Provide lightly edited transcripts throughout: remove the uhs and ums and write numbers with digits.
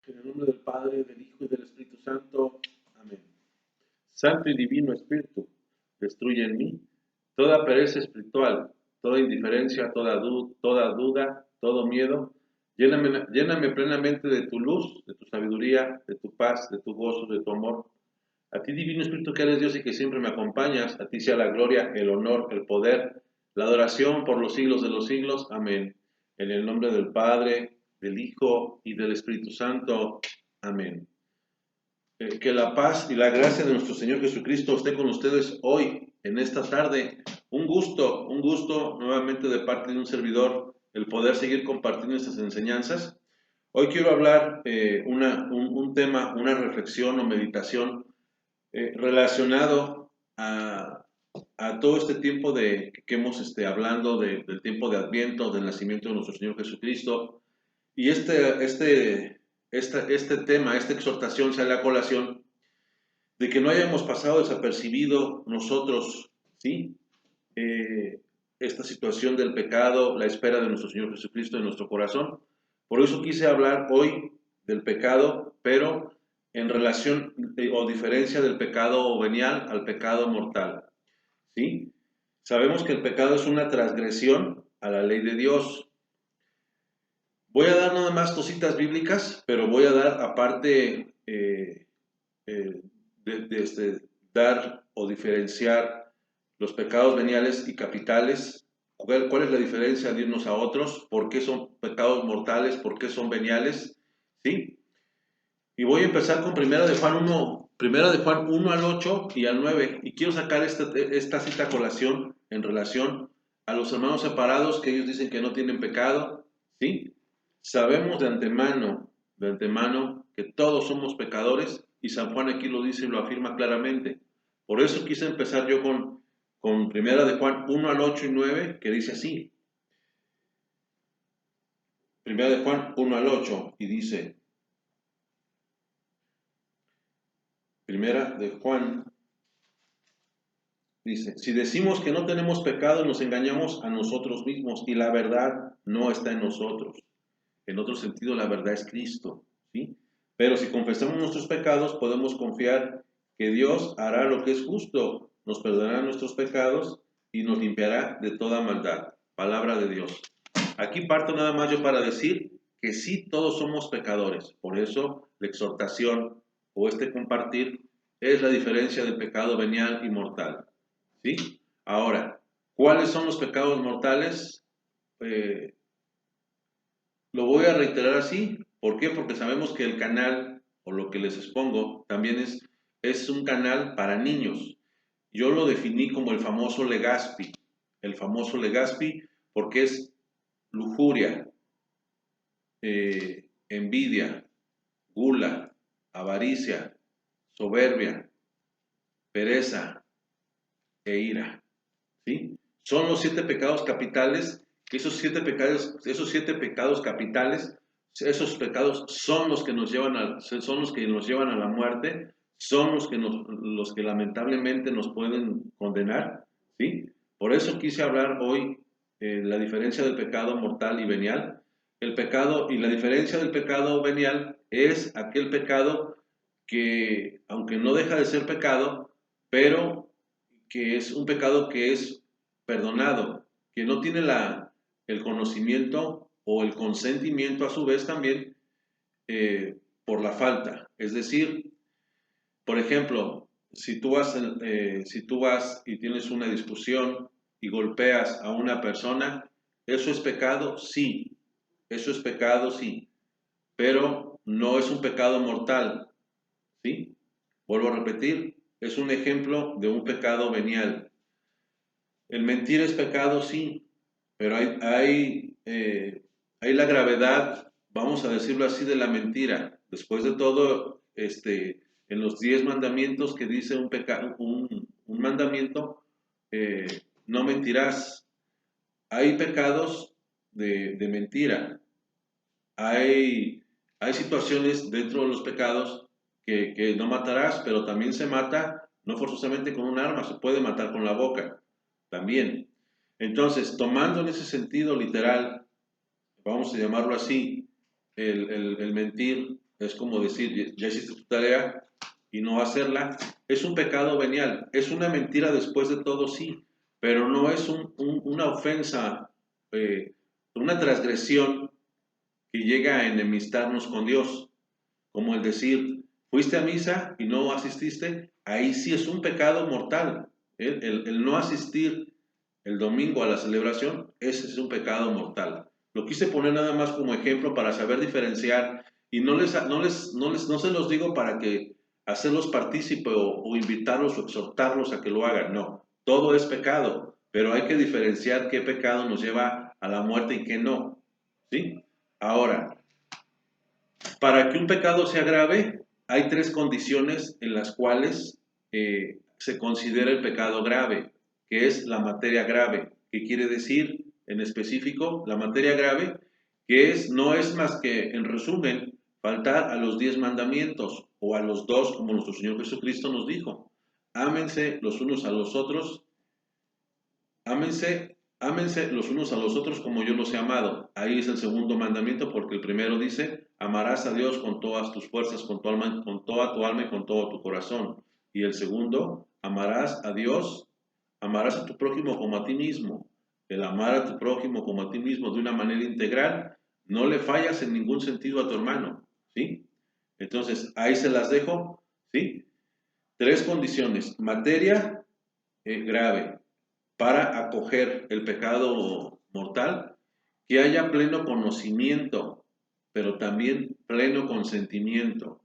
En el nombre del Padre, del Hijo y del Espíritu Santo. Amén. Santo y divino Espíritu, destruye en mí toda pereza espiritual, toda indiferencia, toda duda, todo miedo. Lléname plenamente de tu luz, de tu sabiduría, de tu paz, de tu gozo, de tu amor. A ti, divino Espíritu, que eres Dios y que siempre me acompañas, a ti sea la gloria, el honor, el poder, la adoración por los siglos de los siglos. Amén. En el nombre del Padre, del Hijo y del Espíritu Santo. Amén. Que la paz y la gracia de nuestro Señor Jesucristo esté con ustedes hoy, en esta tarde. Un gusto nuevamente de parte de un servidor, el poder seguir compartiendo estas enseñanzas. Hoy quiero hablar un tema, una reflexión o meditación relacionado a todo este tiempo que hemos hablando del tiempo de Adviento, del nacimiento de nuestro Señor Jesucristo. Y este tema, esta exhortación sale a colación de que no hayamos pasado desapercibido nosotros, ¿sí? Esta situación del pecado, la espera de nuestro Señor Jesucristo en nuestro corazón. Por eso quise hablar hoy del pecado, pero en relación o diferencia del pecado venial al pecado mortal, ¿sí? Sabemos que el pecado es una transgresión a la ley de Dios. Voy a dar nada más cositas bíblicas, pero voy a dar aparte dar o diferenciar los pecados veniales y capitales. ¿Cuál es la diferencia de unos a otros? ¿Por qué son pecados mortales? ¿Por qué son veniales? ¿Sí? Y voy a empezar con Primera de Juan 1 al 8 y al 9. Y quiero sacar esta cita a colación en relación a los hermanos separados que ellos dicen que no tienen pecado. ¿Sí? Sabemos de antemano que todos somos pecadores y San Juan aquí lo dice y lo afirma claramente. Por eso quise empezar yo con Primera de Juan 1 al 8 y 9, que dice así. Primera de Juan 1 al 8 y dice, Primera de Juan dice, si decimos que no tenemos pecado, nos engañamos a nosotros mismos y la verdad no está en nosotros. En otro sentido, la verdad es Cristo, ¿sí? Pero si confesamos nuestros pecados, podemos confiar que Dios hará lo que es justo, nos perdonará nuestros pecados y nos limpiará de toda maldad. Palabra de Dios. Aquí parto nada más yo para decir que sí todos somos pecadores. Por eso la exhortación o compartir es la diferencia del pecado venial y mortal. ¿Sí? Ahora, ¿cuáles son los pecados mortales? Lo voy a reiterar así. ¿Por qué? Porque sabemos que el canal, o lo que les expongo, también es un canal para niños. Yo lo definí como el famoso Legazpi. El famoso Legazpi porque es lujuria, envidia, gula, avaricia, soberbia, pereza e ira. ¿Sí? Son los 7 pecados capitales, que esos siete pecados capitales, esos pecados son los que nos llevan a la muerte, son los que lamentablemente nos pueden condenar, ¿sí? Por eso quise hablar hoy la diferencia del pecado mortal y venial. El pecado y la diferencia del pecado venial es aquel pecado que, aunque no deja de ser pecado, pero que es un pecado que es perdonado, que no tiene el conocimiento o el consentimiento a su vez también por la falta. Es decir, por ejemplo, si tú vas y tienes una discusión y golpeas a una persona, ¿eso es pecado? Sí, eso es pecado, sí, pero no es un pecado mortal, ¿sí? Vuelvo a repetir, es un ejemplo de un pecado venial. El mentir es pecado, sí, pero hay la gravedad, vamos a decirlo así, de la mentira. Después de todo, en los 10 mandamientos que dice un mandamiento, no mentirás. Hay pecados de mentira. Hay situaciones dentro de los pecados que no matarás, pero también se mata, no forzosamente con un arma, se puede matar con la boca también. Entonces, tomando en ese sentido literal, vamos a llamarlo así, el mentir es como decir, ya hiciste tu tarea y no hacerla, es un pecado venial, es una mentira después de todo, sí, pero no es una ofensa, una transgresión que llega a enemistarnos con Dios, como el decir, fuiste a misa y no asististe, ahí sí es un pecado mortal. El no asistir el domingo a la celebración, ese es un pecado mortal. Lo quise poner nada más como ejemplo para saber diferenciar y no se los digo para que hacerlos partícipe o invitarlos o exhortarlos a que lo hagan, no. Todo es pecado, pero hay que diferenciar qué pecado nos lleva a la muerte y qué no. ¿Sí? Ahora, para que un pecado sea grave, hay tres condiciones en las cuales se considera el pecado grave, que es la materia grave. ¿Qué quiere decir en específico? La materia grave, no es más que, en resumen, faltar a los 10 mandamientos o a los dos, como nuestro Señor Jesucristo nos dijo. Ámense los unos a los otros. Ámense los unos a los otros como yo los he amado. Ahí es el segundo mandamiento, porque el primero dice, amarás a Dios con todas tus fuerzas, con toda tu alma y con todo tu corazón. Y el segundo, amarás a Dios, amarás a tu prójimo como a ti mismo. El amar a tu prójimo como a ti mismo de una manera integral, no le fallas en ningún sentido a tu hermano, ¿sí? Entonces, ahí se las dejo, ¿sí? Tres condiciones. Materia grave, para acoger el pecado mortal, que haya pleno conocimiento, pero también pleno consentimiento.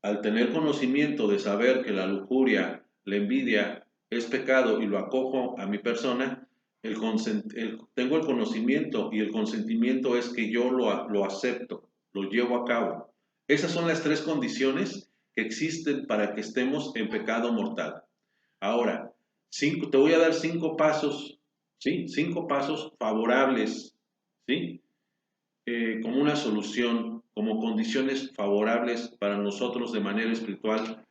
Al tener conocimiento de saber que la lujuria, la envidia es pecado y lo acojo a mi persona, tengo el conocimiento y el consentimiento es que yo lo acepto, lo llevo a cabo. Esas son las tres condiciones que existen para que estemos en pecado mortal. Ahora, te voy a dar 5 pasos, ¿sí? 5 pasos favorables, ¿sí? Como una solución, como condiciones favorables para nosotros de manera espiritual,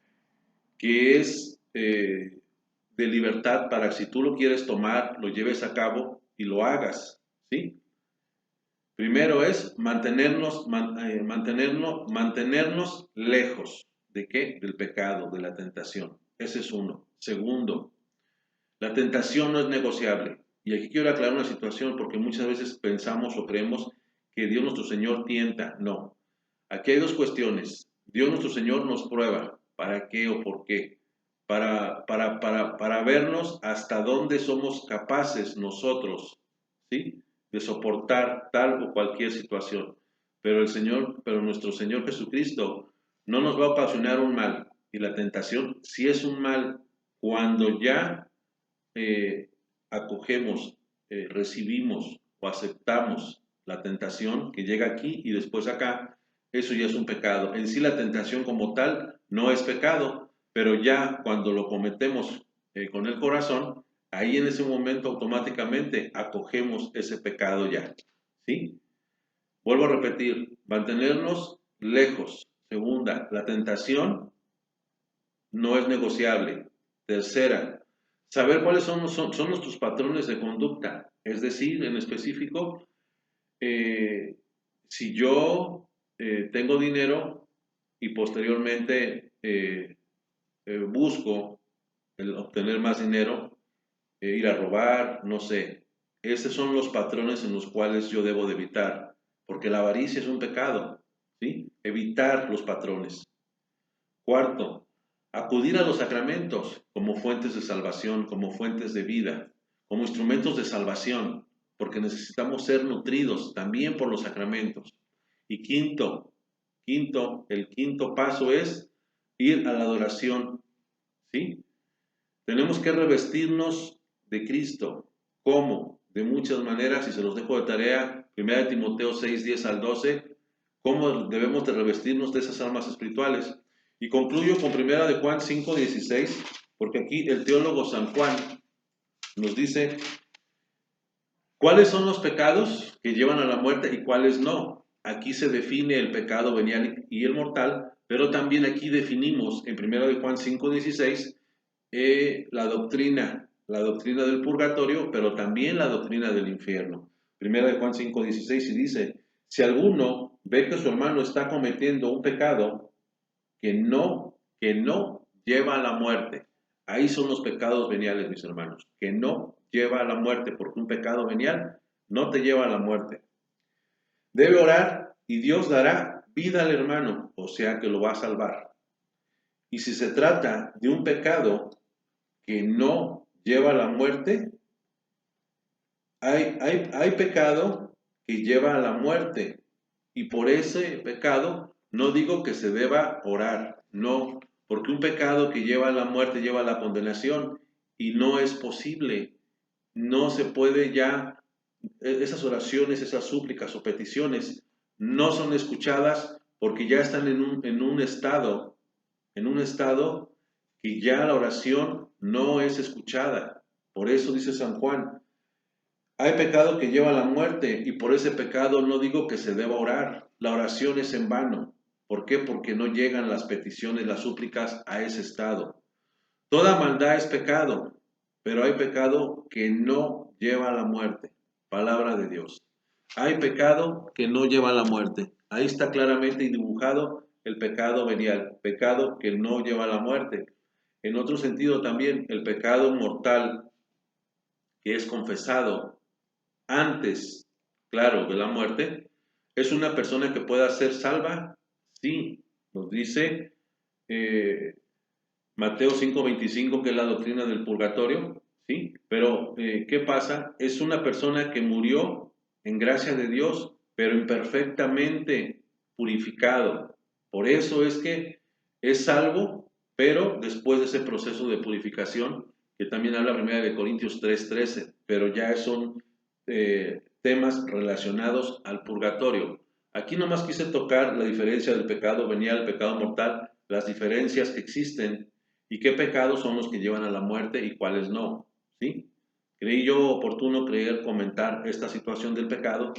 que es de libertad para que si tú lo quieres tomar, lo lleves a cabo y lo hagas, ¿sí? Primero es mantenernos lejos. ¿De qué? Del pecado, de la tentación. Ese es uno. Segundo, la tentación no es negociable. Y aquí quiero aclarar una situación porque muchas veces pensamos o creemos que Dios nuestro Señor tienta. No. Aquí hay dos cuestiones. Dios nuestro Señor nos prueba. ¿Para qué o por qué? Para vernos hasta dónde somos capaces nosotros, ¿sí? De soportar tal o cualquier situación. Pero nuestro Señor Jesucristo no nos va a ocasionar un mal. Y la tentación sí es un mal cuando ya acogemos, recibimos o aceptamos la tentación que llega aquí y después acá, eso ya es un pecado. En sí la tentación como tal no es pecado, pero ya cuando lo cometemos con el corazón, ahí en ese momento automáticamente acogemos ese pecado ya. ¿Sí? Vuelvo a repetir, mantenernos lejos. Segunda, la tentación no es negociable. Tercera, saber cuáles son nuestros patrones de conducta. Es decir, en específico, eh, si yo tengo dinero y posteriormente busco el obtener más dinero, ir a robar, no sé. Esos son los patrones en los cuales yo debo de evitar, porque la avaricia es un pecado, ¿sí? Evitar los patrones. Cuarto, acudir a los sacramentos como fuentes de salvación, como fuentes de vida, como instrumentos de salvación, porque necesitamos ser nutridos también por los sacramentos. Y el quinto paso es ir a la adoración, ¿sí? Tenemos que revestirnos de Cristo. ¿Cómo? De muchas maneras, y se los dejo de tarea, 1 Timoteo 6, 10 al 12, cómo debemos de revestirnos de esas armas espirituales. Y concluyo con 1 de Juan 5, 16, porque aquí el teólogo San Juan nos dice cuáles son los pecados que llevan a la muerte y cuáles no. Aquí se define el pecado venial y el mortal, pero también aquí definimos en 1 de Juan 5, 16 la doctrina del purgatorio, pero también la doctrina del infierno. Primera de Juan 5:16 y dice, si alguno ve que su hermano está cometiendo un pecado que no lleva a la muerte. Ahí son los pecados veniales, mis hermanos, que no lleva a la muerte, porque un pecado venial no te lleva a la muerte. Debe orar y Dios dará vida al hermano, o sea que lo va a salvar. Y si se trata de un pecado que no lleva a la muerte, hay pecado que lleva a la muerte. Y por ese pecado no digo que se deba orar, no, porque un pecado que lleva a la muerte lleva a la condenación y no es posible, no se puede ya, esas oraciones, esas súplicas o peticiones no son escuchadas porque ya están en un estado que ya la oración no es escuchada. Por eso dice San Juan, hay pecado que lleva a la muerte y por ese pecado no digo que se deba orar. La oración es en vano. ¿Por qué? Porque no llegan las peticiones, las súplicas a ese estado. Toda maldad es pecado, pero hay pecado que no lleva a la muerte. Palabra de Dios. Hay pecado que no lleva a la muerte. Ahí está claramente dibujado el pecado venial, pecado que no lleva a la muerte. En otro sentido también, el pecado mortal que es confesado antes, claro, de la muerte, ¿es una persona que pueda ser salva? Sí, nos dice Mateo 5:25, que es la doctrina del purgatorio, ¿sí? Pero, ¿qué pasa? Es una persona que murió en gracia de Dios, pero imperfectamente purificado. Por eso es que es salvo, pero después de ese proceso de purificación, que también habla 1 Corintios 3:13, pero ya son temas relacionados al purgatorio. Aquí nomás quise tocar la diferencia del pecado venial, el pecado mortal, las diferencias que existen y qué pecados son los que llevan a la muerte y cuáles no, ¿sí? Creí yo oportuno comentar esta situación del pecado.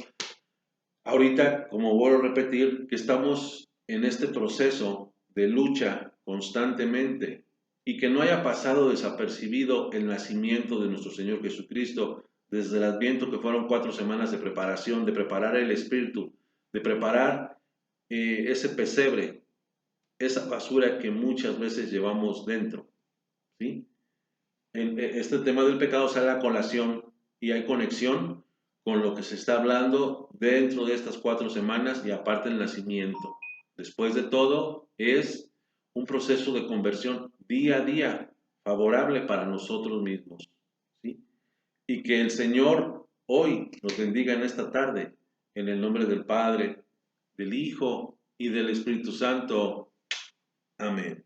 Ahorita, como vuelvo a repetir, que estamos en este proceso de lucha constantemente y que no haya pasado desapercibido el nacimiento de nuestro Señor Jesucristo desde el Adviento, que fueron 4 semanas de preparación, de preparar el Espíritu, de preparar ese pesebre, esa basura que muchas veces llevamos dentro, ¿sí? Este tema del pecado sale a colación y hay conexión con lo que se está hablando dentro de estas 4 semanas y aparte el nacimiento. Después de todo, es un proceso de conversión día a día favorable para nosotros mismos, ¿sí? Y que el Señor hoy nos bendiga en esta tarde, en el nombre del Padre, del Hijo y del Espíritu Santo. Amén.